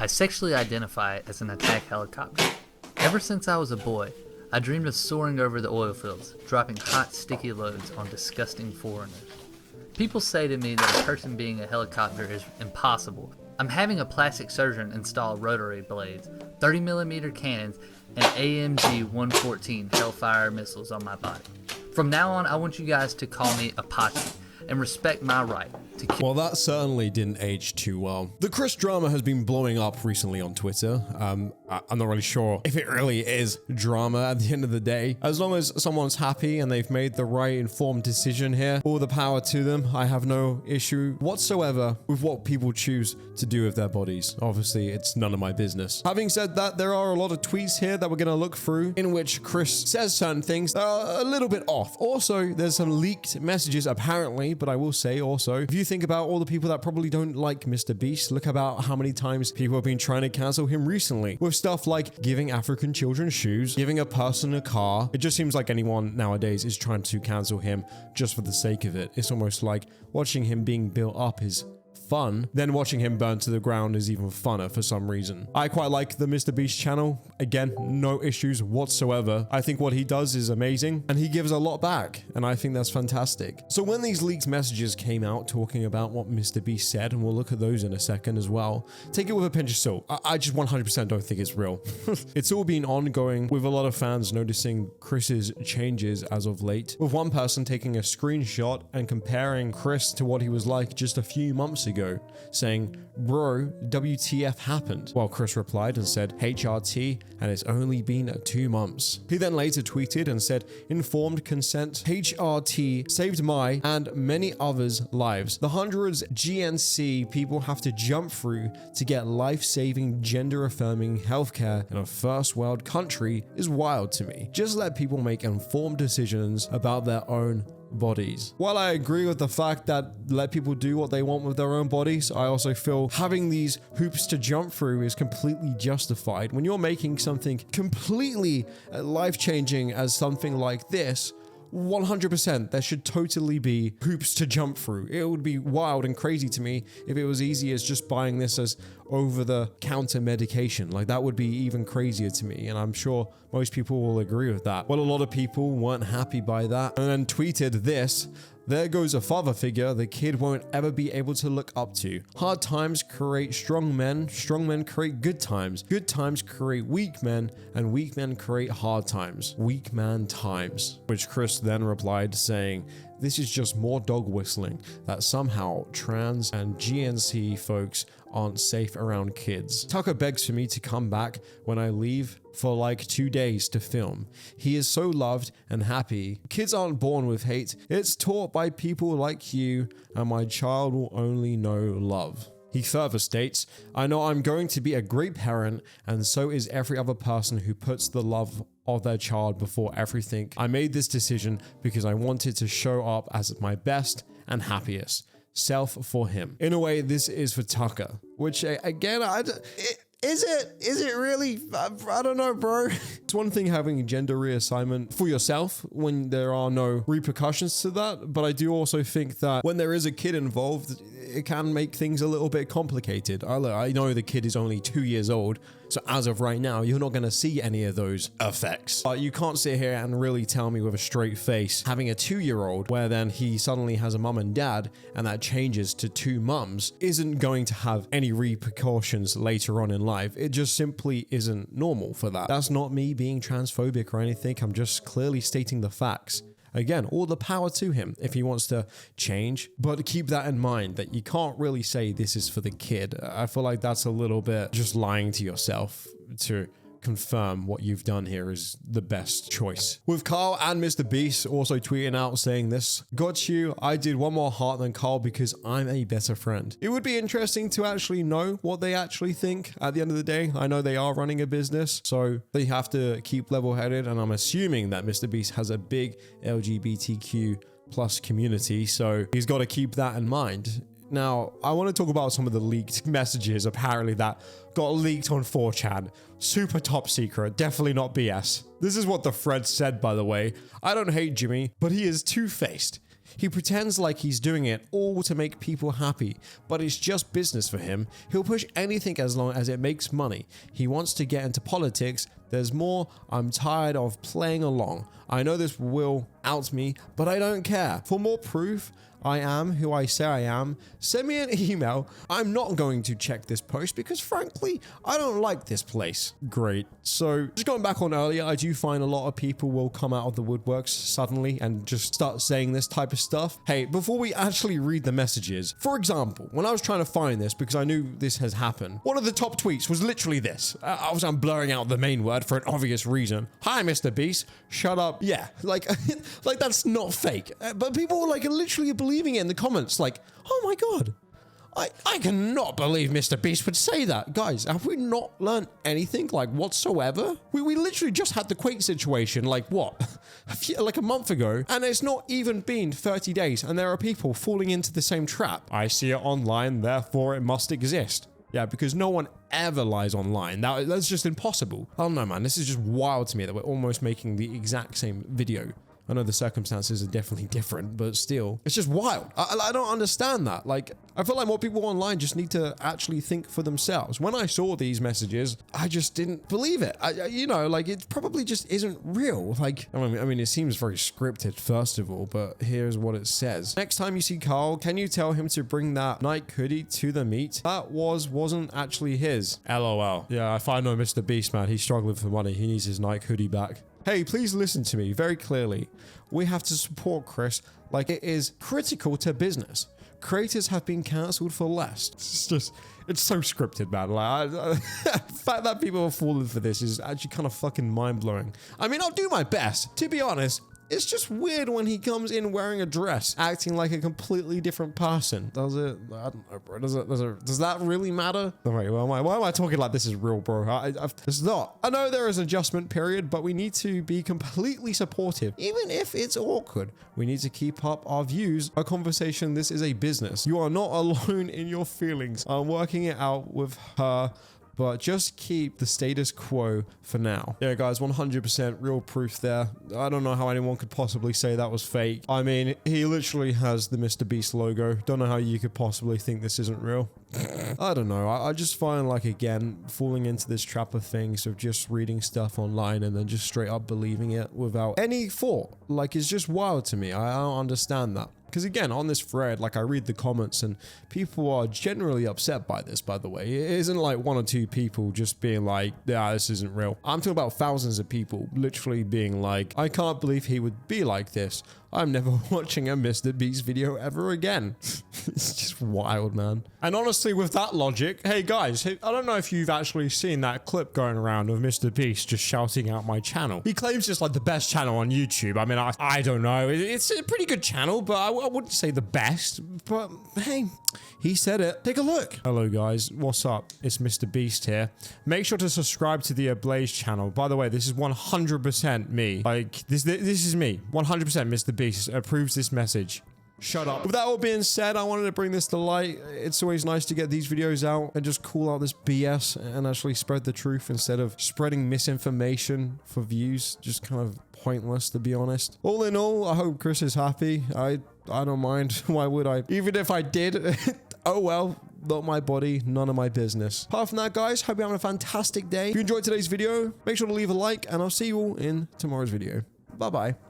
I sexually identify as an attack helicopter. Ever since I was a boy, I dreamed of soaring over the oil fields, dropping hot, sticky loads on disgusting foreigners. People say to me that a person being a helicopter is impossible. I'm having a plastic surgeon install rotary blades, 30mm cannons, and AMG 114 Hellfire missiles on my body. From now on, I want you guys to call me Apache and respect my right to kill. Well, that certainly didn't age too well. The Chris drama has been blowing up recently on Twitter. I'm not really sure if it really is drama at the end of the day. As long as someone's happy and they've made the right informed decision here, all the power to them. I have no issue whatsoever with what people choose to do with their bodies. Obviously, it's none of my business. Having said that, there are a lot of tweets here that we're going to look through in which Chris says certain things that are a little bit off. Also, there's some leaked messages apparently, but I will say also, if you think about all the people that probably don't like MrBeast, look about how many times people have been trying to cancel him recently with stuff like giving African children shoes, giving a person a car. It just seems like anyone nowadays is trying to cancel him just for the sake of it. It's almost like watching him being built up is fun, then watching him burn to the ground is even funner for some reason. I quite like the MrBeast channel. Again, no issues whatsoever. I think what he does is amazing and he gives a lot back, and I think that's fantastic. So when these leaked messages came out talking about what MrBeast said, and we'll look at those in a second as well, take it with a pinch of salt. I just 100% don't think it's real. It's all been ongoing with a lot of fans noticing Chris's changes as of late, with one person taking a screenshot and comparing Chris to what he was like just a few months ago, saying, "Bro, WTF happened?" While Chris replied and said, "HRT, and it's only been 2 months." He then later tweeted and said, "Informed consent, HRT saved my and many others' lives. The hundreds GNC people have to jump through to get life-saving, gender-affirming healthcare in a first world country is wild to me. Just let people make informed decisions about their own bodies." While I agree with the fact that let people do what they want with their own bodies, I also feel having these hoops to jump through is completely justified. When you're making something completely life-changing as something like this, 100% there should totally be hoops to jump through. It would be wild and crazy to me if it was easy as just buying this as over-the-counter medication. Like, that would be even crazier to me, and I'm sure most people will agree with that. Well, a lot of people weren't happy by that and then tweeted this: "There goes a father figure the kid won't ever be able to look up to. Hard times create strong men create good times create weak men, and weak men create hard times. Weak man times." Which Chris then replied saying, "This is just more dog whistling that somehow trans and GNC folks aren't safe around kids. Tucker begs for me to come back when I leave for like 2 days to film. He is so loved and happy. Kids aren't born with hate. It's taught by people like you, and my child will only know love." He further states, "I know I'm going to be a great parent, and so is every other person who puts the love of their child before everything. I made this decision because I wanted to show up as my best and happiest self for him." In a way, this is for Tucker, which again, is it really? I don't know, bro. It's one thing having gender reassignment for yourself when there are no repercussions to that, but I do also think that when there is a kid involved, it can make things a little bit complicated. I know the kid is only 2 years old, so as of right now, you're not going to see any of those effects. But you can't sit here and really tell me with a straight face, having a 2-year-old where then he suddenly has a mum and dad, and that changes to 2 mums, isn't going to have any repercussions later on in life. It just simply isn't normal for that. That's not me being transphobic or anything. I'm just clearly stating the facts. Again, all the power to him if he wants to change, but keep that in mind that you can't really say this is for the kid. I feel like that's a little bit just lying to yourself to confirm what you've done here is the best choice. With Carl and MrBeast also tweeting out saying this: "Got you. I did one more heart than Carl because I'm a better friend." It would be interesting to actually know what they actually think at the end of the day. I know they are running a business, so they have to keep level-headed, and I'm assuming that MrBeast has a big LGBTQ plus community, so he's got to keep that in mind. Now, I want to talk about some of the leaked messages apparently that got leaked on 4chan. Super top secret, definitely not BS. This is what the thread said, by the way. "I don't hate Jimmy, but he is two-faced. He pretends like he's doing it all to make people happy, but it's just business for him. He'll push anything as long as it makes money. He wants to get into politics. There's more. I'm tired of playing along. I know this will out me, but I don't care. For more proof I am who I say I am, send me an email. I'm not going to check this post because frankly, I don't like this place. Great. So just going back on earlier, I do find a lot of people will come out of the woodworks suddenly and just start saying this type of stuff. Hey, before we actually read the messages, for example, when I was trying to find this because I knew this has happened, one of the top tweets was literally this. I'm blurring out the main word for an obvious reason. Hi, MrBeast. Shut up. Yeah, like, like that's not fake. But people were like literally believing it in the comments, like, oh my god, I cannot believe MrBeast would say that. Guys, have we not learned anything like whatsoever? We literally just had the Quake situation like what? Like a month ago, and it's not even been 30 days and there are people falling into the same trap. I see it online, therefore it must exist. Yeah, because no one ever lies online. That's just impossible. I don't know, man. This is just wild to me that we're almost making the exact same video. I know the circumstances are definitely different, but still, it's just wild. I don't understand that. Like, I feel like more people online just need to actually think for themselves. When I saw these messages, I just didn't believe it. You know, like it probably just isn't real. Like, I mean, it seems very scripted, first of all, but here's what it says. Next time you see Carl, can you tell him to bring that Nike hoodie to the meet? That wasn't actually his. LOL. Yeah, if I know MrBeast, man, he's struggling for money. He needs his Nike hoodie back. Hey, please listen to me very clearly. We have to support Chris like it is critical to business. Creators have been cancelled for less. It's so scripted, man. Like, the fact that people are falling for this is actually kind of fucking mind-blowing. I mean, I'll do my best. To be honest, it's just weird when he comes in wearing a dress, acting like a completely different person. Does it? I don't know, bro. Does that really matter? Oh, wait, why am I talking like this is real, bro? It's not. I know there is an adjustment period, but we need to be completely supportive, even if it's awkward. We need to keep up our views. A conversation. This is a business. You are not alone in your feelings. I'm working it out with her. But just keep the status quo for now. Yeah, guys, 100% real proof there. I don't know how anyone could possibly say that was fake. I mean, he literally has the MrBeast logo. Don't know how you could possibly think this isn't real. I don't know. I just find like, again, falling into this trap of things of just reading stuff online and then just straight up believing it without any thought. Like, it's just wild to me. I don't understand that. Because again, on this thread, like I read the comments and people are generally upset by this, by the way. It isn't like one or two people just being like, yeah, this isn't real. I'm talking about thousands of people literally being like, I can't believe he would be like this. I'm never watching a MrBeast video ever again. It's just wild, man. And honestly, with that logic, hey guys, I don't know if you've actually seen that clip going around of MrBeast just shouting out my channel. He claims it's like the best channel on YouTube. I mean, I don't know. It's a pretty good channel, but I wouldn't say the best. But hey, he said it. Take a look. Hello guys, what's up? It's MrBeast here. Make sure to subscribe to the Ablaze channel. By the way, this is 100% me. Like, this is me. 100% MrBeast approves this message. Shut up. With that all being said, I wanted to bring this to light. It's always nice to get these videos out and just call out this BS and actually spread the truth instead of spreading misinformation for views. Just kind of pointless, to be honest. All in all, I hope Chris is happy. I don't mind. Why would I? Even if I did, oh well. Not my body, none of my business. Apart from that, guys, hope you're having a fantastic day. If you enjoyed today's video, make sure to leave a like, and I'll see you all in tomorrow's video. Bye-bye.